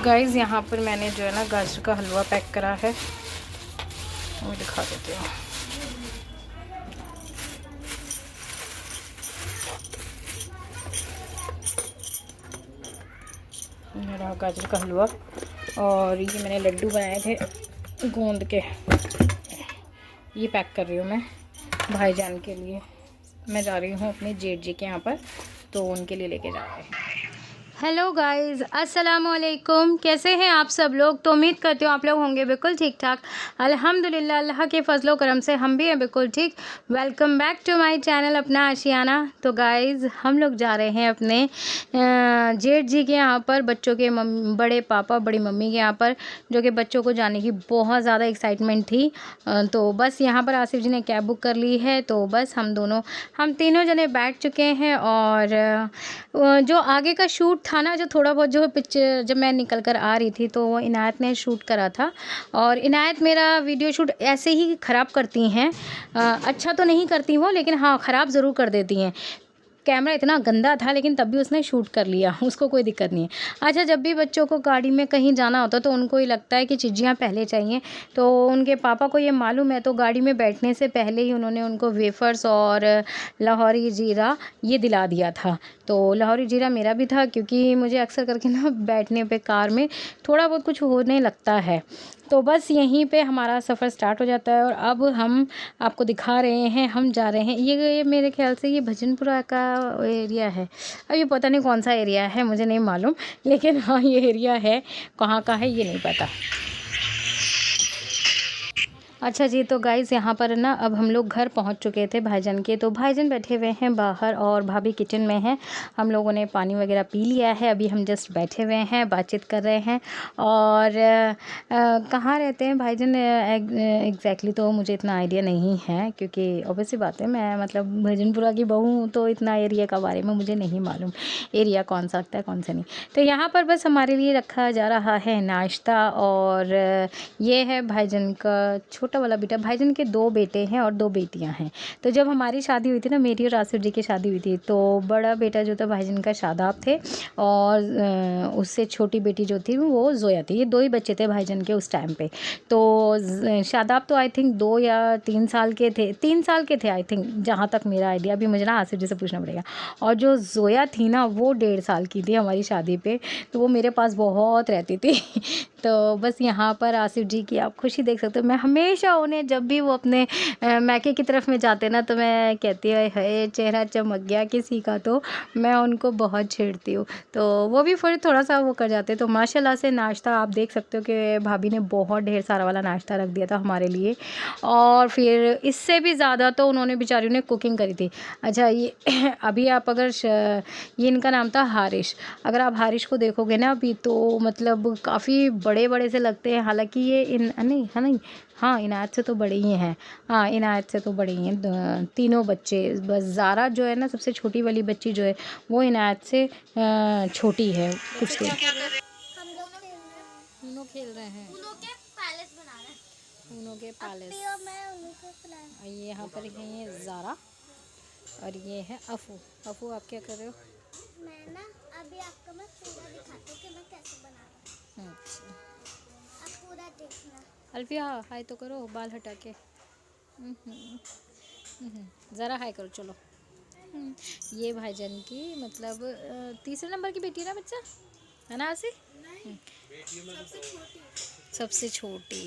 Guys यहाँ पर मैंने जो है ना गाजर का हलवा पैक करा है, वो दिखा देती हूँ। ये रहा गाजर का हलवा, और ये मैंने लड्डू बनाए थे गोंद के, ये पैक कर रही हूँ मैं भाईजान के लिए। मैं जा रही हूँ अपने जेठ जी के यहाँ पर, तो उनके लिए लेके जा रहे हैं। हेलो गाइस, अस्सलाम वालेकुम। कैसे हैं आप सब लोग? तो उम्मीद करती हूँ आप लोग होंगे बिल्कुल ठीक ठाक। अल्हम्दुलिल्लाह, अल्लाह के फजलो करम से हम भी हैं बिल्कुल ठीक। Welcome back to my channel अपना आशियाना। तो गाइस हम लोग जा रहे हैं अपने जेठ जी के यहाँ पर, बच्चों के बड़े पापा बड़ी मम्मी के यहाँ पर, जो कि बच्चों को जाने की बहुत ज़्यादा एक्साइटमेंट थी। तो बस यहाँ पर आसिफ जी ने कैब बुक कर ली है, तो बस हम तीनों जने बैठ चुके हैं। और जो आगे का शूट था ना, जो थोड़ा बहुत जो पिक्चर जब मैं निकल कर आ रही थी, तो वो इनायत ने शूट करा था। और इनायत मेरा वीडियो शूट ऐसे ही ख़राब करती हैं, अच्छा तो नहीं करती वो, लेकिन हाँ ख़राब ज़रूर कर देती हैं। कैमरा इतना गंदा था लेकिन तब भी उसने शूट कर लिया, उसको कोई दिक्कत नहीं है। अच्छा, जब भी बच्चों को गाड़ी में कहीं जाना होता तो उनको ही लगता है कि चीज़ियाँ पहले चाहिए, तो उनके पापा को ये मालूम है, तो गाड़ी में बैठने से पहले ही उन्होंने उनको वेफ़र्स और लाहौरी ज़ीरा ये दिला दिया था। तो लाहौरी ज़ीरा मेरा भी था, क्योंकि मुझे अक्सर करके ना बैठने पे कार में थोड़ा बहुत कुछ होने लगता है। तो बस यहीं पे हमारा सफ़र स्टार्ट हो जाता है, और अब हम आपको दिखा रहे हैं, हम जा रहे हैं। ये मेरे ख्याल से ये भजनपुरा का एरिया है। अब ये पता नहीं कौन सा एरिया है, मुझे नहीं मालूम, लेकिन हाँ ये एरिया है, कहाँ का है ये नहीं पता। अच्छा जी, तो गाइज़ यहाँ पर ना अब हम लोग घर पहुँच चुके थे भाईजान के। तो भाईजान बैठे हुए हैं बाहर और भाभी किचन में हैं। हम लोगों ने पानी वगैरह पी लिया है, अभी हम जस्ट बैठे हुए हैं, बातचीत कर रहे हैं। और कहाँ रहते हैं भाईजान एग्जैक्टली तो मुझे इतना आइडिया नहीं है, क्योंकि ऑब्वियसली बात है, मैं मतलब भजनपुरा की बहू हूँ, तो इतना एरिया का बारे में मुझे नहीं मालूम, एरिया कौन सा लगता है कौन सा नहीं। तो यहाँ पर बस हमारे लिए रखा जा रहा है नाश्ता, और ये है भाईजान का छोटा वाला बेटा। भाईजान के 2 बेटे हैं और 2 बेटियां हैं। तो जब हमारी शादी हुई थी ना, मेरी और आसिफ जी की शादी हुई थी, तो बड़ा बेटा जो था भाईजान का शादाब थे, और उससे छोटी बेटी जो थी वो जोया थी। ये 2 ही बच्चे थे भाईजान के उस टाइम पे। तो शादाब तो आई थिंक 2 या 3 साल के थे, 3 साल के थे आई थिंक, जहाँ तक मेरा आइडिया। अभी मुझे ना आसिफ जी से पूछना पड़ेगा। और जो जोया थी ना, वो 1.5 साल की थी हमारी शादी पे, तो वो मेरे पास बहुत रहती थी। तो बस यहाँ पर आसिफ जी की आप खुशी देख सकते हो। मैं हमेशा उन्हें, जब भी वो अपने मैके की तरफ में जाते ना, तो मैं कहती है चेहरा चमक गया किसी का, तो मैं उनको बहुत छेड़ती हूँ। तो वो भी फिर थोड़ा सा वो कर जाते। तो माशाल्लाह से नाश्ता आप देख सकते हो कि भाभी ने बहुत ढेर सारा वाला नाश्ता रख दिया था हमारे लिए, और फिर इससे भी ज़्यादा तो उन्होंने बेचारियों ने कुकिंग करी थी। अच्छा, ये अभी आप अगर ये इनका नाम था हारिश, अगर आप हारिश को देखोगे ना अभी, तो मतलब काफ़ी बड़े बड़े से लगते हैं। हालांकि ये नहीं है, नहीं, हाँ इनायत से तो बड़े ही हैं, हाँ इनायत से तो बड़े ही हैं तीनों बच्चे। बस ज़ारा जो है ना, सबसे छोटी वाली बच्ची जो है, वो इनायत से छोटी है कुछ देर। उनो खेल रहे हैं, उनो के पैलेस बना रहे हैं, उनो के पैलेस। ये यहाँ पर है ये ज़ारा, और ये है अफू। अफू आप क्या कर रहे हो? मैं ना अभी आपको मैं पूरा दिखाती हूँ कि मैं कैसे बना रहा हूँ। अच्छा, आप पूरा देखना। अल्फिया हाय तो करो, बाल हटा के। ज़रा हाय करो, चलो। ये भाईजान की मतलब तीसरे नंबर की बेटी है ना बच्चा, है ना आसी? सबसे छोटी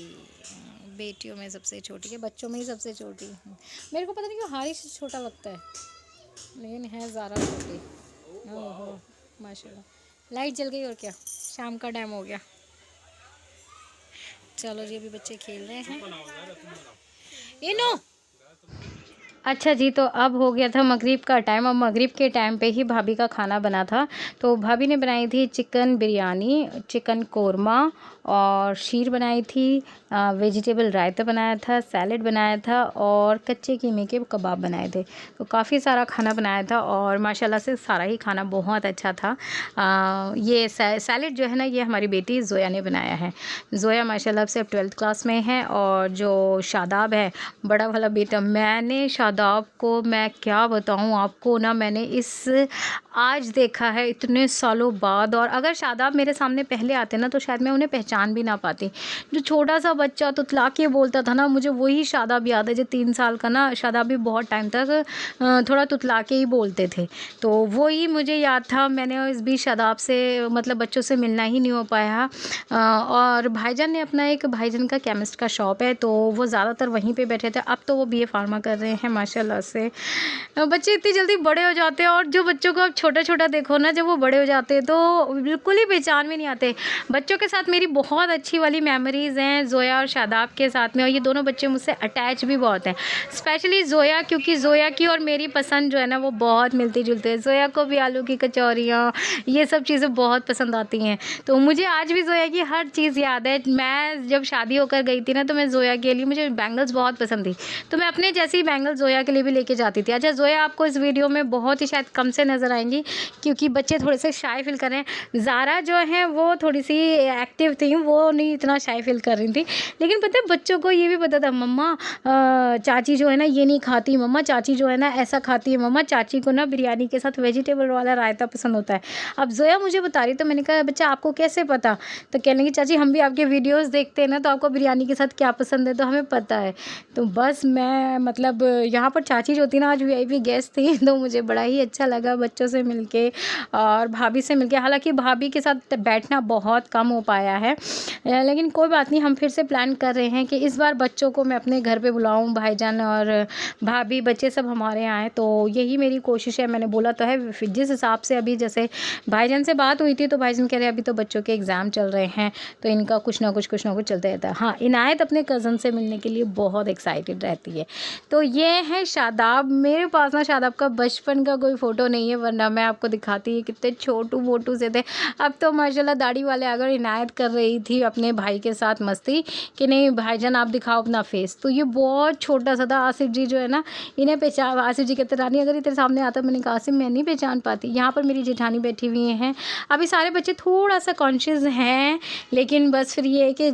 बेटियों में सबसे छोटी है, बच्चों में ही सबसे छोटी। मेरे को पता नहीं क्यों हारिश छोटा लगता है, लेकिन है ज़ारा छोटी। ओहो माशाल्लाह। लाइट जल गई और क्या, शाम का टाइम हो गया। चलो जी, अभी बच्चे खेल रहे हैं। इनो अच्छा जी, तो अब हो गया था मगरिब का टाइम, और मगरिब के टाइम पे ही भाभी का खाना बना था। तो भाभी ने बनाई थी चिकन बिरयानी, चिकन कोरमा, और शीर बनाई थी, वेजिटेबल रायता बनाया था, सैलेड बनाया था, और कच्चे कीमे के कबाब बनाए थे। तो काफ़ी सारा खाना बनाया था, और माशाल्लाह से सारा ही खाना बहुत अच्छा था। ये सैलेड जो है ना, ये हमारी बेटी ज़ोया ने बनाया है। ज़ोया माशाल्लाह से अब 12th क्लास में है, और जो शादाब है बड़ा वाला बेटा, मैंने शादाब को मैं क्या बताऊं आपको ना, मैंने इस आज देखा है इतने सालों बाद। और अगर शादाब मेरे सामने पहले आते ना तो शायद मैं उन्हें पहचान भी ना पाती। जो छोटा सा बच्चा तुतला के बोलता था ना, मुझे वही शादाब याद है। जो 3 साल का ना, शादाब भी बहुत टाइम तक थोड़ा तुतला के ही बोलते थे, तो वही मुझे याद था। मैंने इस बीच शादाब से मतलब बच्चों से मिलना ही नहीं हो पाया। और भाईजान ने अपना एक, भाईजान का केमिस्ट का शॉप है, तो वो ज़्यादातर वहीं पे बैठे थे। अब तो वो बीए फार्मा कर रहे हैं माशाल्लाह से। बच्चे इतनी जल्दी बड़े हो जाते हैं, और जो बच्चों को आप छोटा-छोटा देखो ना, जब वो बड़े हो जाते हैं तो बिल्कुल ही पहचान में नहीं आते। बच्चों के साथ मेरी बहुत अच्छी वाली मेमोरीज़ हैं, ज़ोया और शादाब के साथ में, और ये दोनों बच्चे मुझसे अटैच भी बहुत हैं। स्पेशली ज़ोया, क्योंकि ज़ोया की और मेरी पसंद जो है ना वो बहुत मिलती-जुलती है। ज़ोया को भी आलू की कचौरियाँ, ये सब चीज़ें बहुत पसंद आती हैं। तो मुझे आज भी ज़ोया की हर चीज़ याद है। मैं जब शादी होकर गई थी ना, तो मैं ज़ोया के लिए, मुझे बैंगल्स बहुत पसंद थी, तो मैं अपने जैसी बैंगल्स ज़ोया के लिए भी लेके जाती थी। अच्छा, ज़ोया आपको इस वीडियो में बहुत ही शायद कम से नज़र आएँगी, क्योंकि बच्चे थोड़े से शाय फ़ील कर रहे हैं। ज़ारा जो है वो थोड़ी-सी एक्टिव थी, वो नहीं इतना शाय फ़ील कर रही थी। लेकिन पता है बच्चों को ये भी पता था, मम्मा चाची जो है ना ये नहीं खाती, मम्मा चाची जो है ना ऐसा खाती है, मम्मा चाची को ना बिरयानी के साथ वेजिटेबल वाला रायता पसंद होता है। अब ज़ोया मुझे बता रही, तो मैंने कहा बच्चा आपको कैसे पता? तो कहने लगी चाची हम भी आपके वीडियोज़ देखते हैं ना, तो आपको बिरयानी के साथ क्या पसंद है तो हमें पता है। तो बस मैं मतलब यहाँ पर चाची जो थी ना, आज वीआईपी गेस्ट थी, तो मुझे बड़ा ही अच्छा लगा बच्चों से मिलके और भाभी से मिलके। हालाँकि भाभी के साथ बैठना बहुत कम हो पाया है, लेकिन कोई बात नहीं, हम फिर से प्लान कर रहे हैं कि इस बार बच्चों को मैं अपने घर पे बुलाऊँ, भाईजान और भाभी, बच्चे सब हमारे यहाँ आएँ, तो यही मेरी कोशिश है। मैंने बोला तो है, फिर जिस हिसाब से अभी जैसे भाईजान से बात हुई थी, तो भाईजान कह रहे हैं अभी तो बच्चों के एग्ज़ाम चल रहे हैं, तो इनका कुछ ना कुछ चलता रहता है। हाँ, इनायत अपने कज़न से मिलने के लिए बहुत एक्साइटेड रहती है। तो ये है शादाब। मेरे पास ना शादाब का बचपन का कोई फ़ोटो नहीं है, वरना मैं आपको दिखाती है कितने छोटू-मोटू से थे। अब तो माशाल्लाह दाढ़ी वाले आ गए। इनायत कर रही थी अपने भाई के साथ मस्ती कि नहीं भाईजान आप दिखाओ अपना फेस, तो ये बहुत छोटा-सा था। आसिफ जी जो है ना, इन्हें पहचान, आसिफ जी कहते रानी अगर ये तेरे सामने आता, मैंने कहा आसिफ मैं नहीं पहचान पाती। यहाँ पर मेरी जेठानी बैठी हुई हैं। अभी सारे बच्चे थोड़ा-सा कॉन्शियस हैं, लेकिन बस फिर ये है कि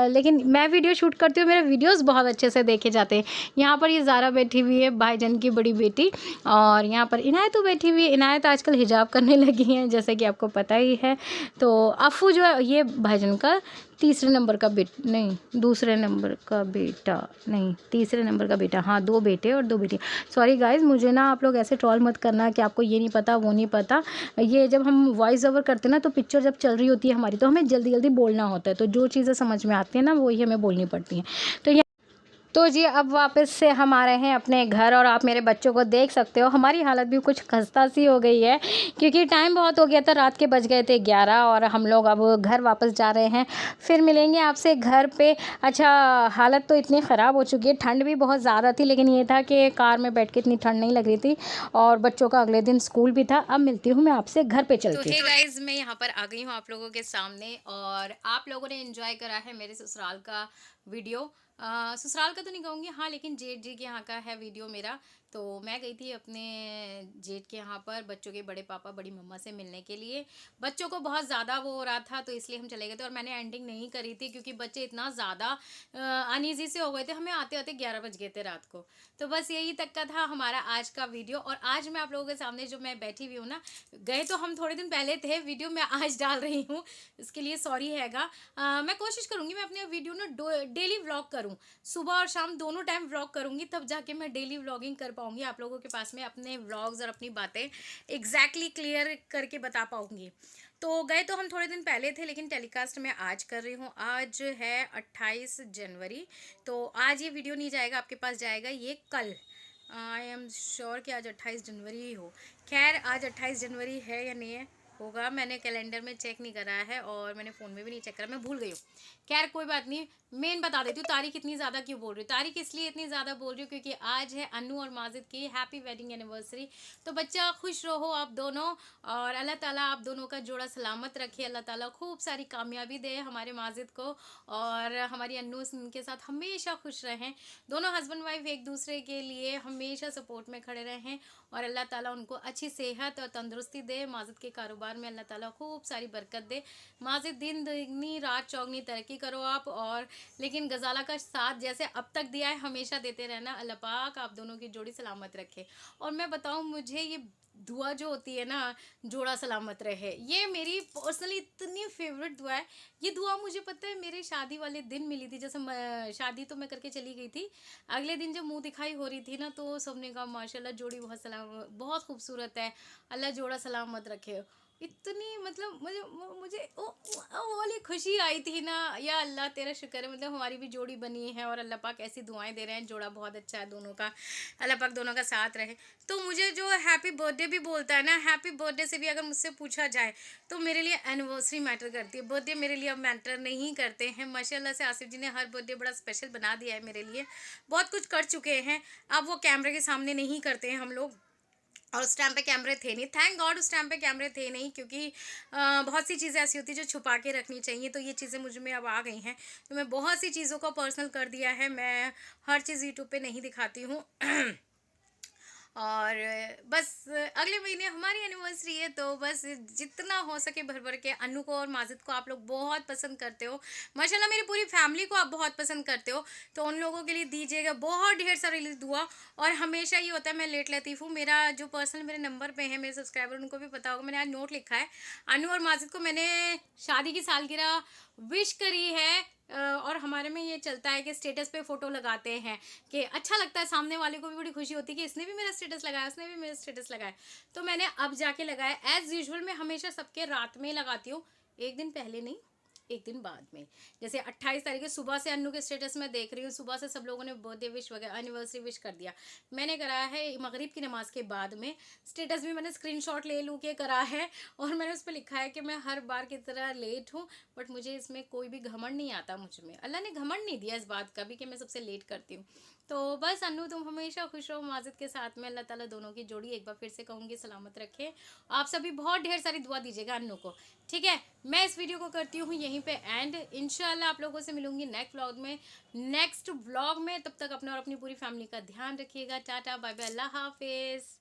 लेकिन मैं वीडियो शूट करती हूँ, मेरे वीडियोज़ बहुत अच्छे से देखे जाते हैं। यहाँ पर ये ज़ारा बैठी हुई है, भाईजान की बड़ी बेटी, और यहाँ पर इनायत तो बैठी हुई है। इनायत आजकल हिजाब करने लगी हैं, जैसे कि आपको पता ही है। तो अफ़ू जो है ये भाईजान का तीसरे नंबर का नहीं, दूसरे नंबर का बेटा नहीं, तीसरे नंबर का बेटा। हाँ, 2 बेटे और 2 बेटी। सॉरी गाइज़, मुझे ना आप लोग ऐसे ट्रोल मत करना कि आपको ये नहीं पता, वो नहीं पता। ये जब हम वॉइस ओवर करते हैं ना, तो पिक्चर जब चल रही होती है हमारी, तो हमें जल्दी-जल्दी बोलना होता है। तो जो चीज़ें समझ में आती हैं ना, वही हमें बोलनी पड़ती हैं। तो जी अब वापस से हम आ रहे हैं अपने घर, और आप मेरे बच्चों को देख सकते हो। हमारी हालत भी कुछ खस्ता-सी हो गई है, क्योंकि टाइम बहुत हो गया था, रात के बज गए थे 11, और हम लोग अब घर वापस जा रहे हैं। फिर मिलेंगे आपसे घर पे। अच्छा, हालत तो इतनी ख़राब हो चुकी है, ठंड भी बहुत ज़्यादा थी, लेकिन ये था कि कार में बैठ के इतनी ठंड नहीं लग रही थी, और बच्चों का अगले दिन स्कूल भी था। अब मिलती हूँ मैं आपसे घर पे चल के। तो हे गाइज़, मैं यहाँ पर आ गई हूँ आप लोगों के सामने, और आप लोगों ने एंजॉय करा है मेरे ससुराल का वीडियो। ससुराल का तो नहीं कहूँगी, हाँ, लेकिन जेठ जी के यहाँ का है वीडियो मेरा। तो मैं गई थी अपने जेठ के यहाँ पर बच्चों के बड़े पापा बड़ी मम्मा से मिलने के लिए। बच्चों को बहुत ज़्यादा वो हो रहा था, तो इसलिए हम चले गए थे, और मैंने एंडिंग नहीं करी थी क्योंकि बच्चे इतना ज़्यादा अनईज़ी से हो गए थे। हमें आते-आते 11 बज गए थे रात को। तो बस यही तक का था हमारा आज का वीडियो, और आज मैं आप लोगों के सामने जो मैं बैठी हुई हूँ ना, गए तो हम थोड़े दिन पहले थे, वीडियो मैं आज डाल रही हूँ, इसके लिए सॉरी हैगा। मैं कोशिश करूँगी मैं अपने वीडियो ना डेली व्लॉग करूँ, सुबह और शाम दोनों टाइम व्लॉग करूँगी, तब जाके मैं डेली व्लॉगिंग कर पाऊँगी, आप लोगों के पास में अपने व्लॉग्स और अपनी बातें एग्जैक्टली क्लियर करके बता पाऊँगी। तो गए तो हम थोड़े दिन पहले थे, लेकिन टेलीकास्ट मैं आज कर रही हूँ। आज है 28 जनवरी, तो आज ये वीडियो नहीं जाएगा आपके पास, जाएगा ये कल। आई एम श्योर कि आज 28 जनवरी ही हो। खैर, आज 28 जनवरी है या नहीं है, होगा, मैंने कैलेंडर में चेक नहीं करा है, और मैंने फ़ोन में भी नहीं चेक करा, मैं भूल गई हूँ। खैर कोई बात नहीं, मेन बता देती हूँ तारीख इतनी ज़्यादा क्यों बोल रही हूँ। तारीख इसलिए इतनी ज़्यादा बोल रही हूँ क्योंकि आज है अन्नू और माजिद की हैप्पी वेडिंग एनिवर्सरी। तो बच्चा खुश रहो आप दोनों, और अल्लाह ताला आप दोनों का जोड़ा सलामत रखे। अल्लाह ताला खूब सारी कामयाबी दे हमारे माजिद को, और हमारी अन्नू के साथ हमेशा खुश रहें। दोनों हस्बैंड वाइफ एक दूसरे के लिए हमेशा सपोर्ट में खड़े रहें, और अल्लाह ताला उनको अच्छी सेहत और तंदुरुस्ती दे। माजिद के कारोबार में अल्लाह ताला खूब सारी बरकत दे। माजिद दिन दुगनी रात चौगनी तरक्की करो आप, और लेकिन गजाला का साथ जैसे अब तक दिया है हमेशा देते रहना। अल्लाह पाक आप दोनों की जोड़ी सलामत रखे। और मैं बताऊं, मुझे ये दुआ जो होती है ना, जोड़ा सलामत रहे, ये मेरी पर्सनली इतनी फेवरेट दुआ है। ये दुआ मुझे पता है मेरे शादी वाले दिन मिली थी। जैसे शादी तो मैं करके चली गई थी, अगले दिन जब मुंह दिखाई हो रही थी ना, तो सबने कहा माशाल्लाह जोड़ी बहुत सलाम, बहुत खूबसूरत है, अल्लाह जोड़ा सलामत रखे। इतनी मतलब मुझे वो वाली खुशी आई थी ना, या अल्लाह तेरा शुक्र है, मतलब हमारी भी जोड़ी बनी है और अल्लाह पाक ऐसी दुआएं दे रहे हैं, जोड़ा बहुत अच्छा है दोनों का, अल्लाह पाक दोनों का साथ रहे। तो मुझे जो हैप्पी बर्थडे भी बोलता है ना, हैप्पी बर्थडे से भी अगर मुझसे पूछा जाए तो मेरे लिए एनिवर्सरी मैटर करती है, बर्थडे मेरे लिए अब मैटर नहीं करते हैं। माशाल्लाह से आसिफ जी ने हर बर्थडे बड़ा स्पेशल बना दिया है मेरे लिए, बहुत कुछ कर चुके हैं। अब वो कैमरे के सामने नहीं करते हैं हम लोग, और उस टाइम पे कैमरे थे नहीं, थैंक गॉड उस टाइम पे कैमरे थे नहीं, क्योंकि बहुत सी चीज़ें ऐसी होती है जो छुपा के रखनी चाहिए, तो ये चीज़ें मुझ में अब आ गई हैं। तो मैं बहुत सी चीज़ों को पर्सनल कर दिया है, मैं हर चीज़ यूट्यूब पे नहीं दिखाती हूँ। और बस अगले महीने हमारी एनिवर्सरी है, तो बस जितना हो सके भर भर के। अनु को और माजिद को आप लोग बहुत पसंद करते हो, माशाल्लाह मेरी पूरी फैमिली को आप बहुत पसंद करते हो, तो उन लोगों के लिए दीजिएगा बहुत ढेर सारी दुआ। और हमेशा ये होता है, मैं लेट लतीफ़ हूँ, मेरा जो पर्सनल मेरे नंबर पे है मेरे सब्सक्राइबर, उनको भी पता होगा, मैंने आज नोट लिखा है, अनु और माजिद को मैंने शादी की सालगिरह विश करी है। और हमारे में ये चलता है कि स्टेटस पे फ़ोटो लगाते हैं, कि अच्छा लगता है, सामने वाले को भी बड़ी खुशी होती है कि इसने भी मेरा स्टेटस लगाया, उसने भी मेरा स्टेटस लगाया। तो मैंने अब जाके लगाया। एज़ यूजुअल मैं हमेशा सबके रात में लगाती हूँ, एक दिन पहले नहीं, एक दिन बाद में। जैसे 28 तारीख है, सुबह से अन्नू के स्टेटस में देख रही हूँ, सुबह से सब लोगों ने बर्थडे विश वगैरह एनिवर्सरी विश कर दिया। मैंने कराया है मगरिब की नमाज़ के बाद में, स्टेटस भी मैंने स्क्रीनशॉट ले लूँ के करा है, और मैंने उस पर लिखा है कि मैं हर बार की तरह लेट हूँ, बट मुझे इसमें कोई भी घमंड नहीं आता। मुझ में अल्लाह ने घमंड नहीं दिया इस बात का भी कि मैं सबसे लेट करती हूँ। तो बस अन्नू तुम हमेशा खुश रहो माजिद के साथ में, अल्लाह ताला दोनों की जोड़ी एक बार फिर से कहूँगी सलामत रखे। आप सभी बहुत ढेर सारी दुआ दीजिएगा अन्नू को, ठीक है। मैं इस वीडियो को करती हूँ यहीं पे एंड, इंशाल्लाह आप लोगों से मिलूंगी नेक्स्ट व्लॉग में। तब तक अपना और अपनी पूरी फैमिली का ध्यान रखिएगा। टाटा बाय बाय, अल्लाह हाफिज़।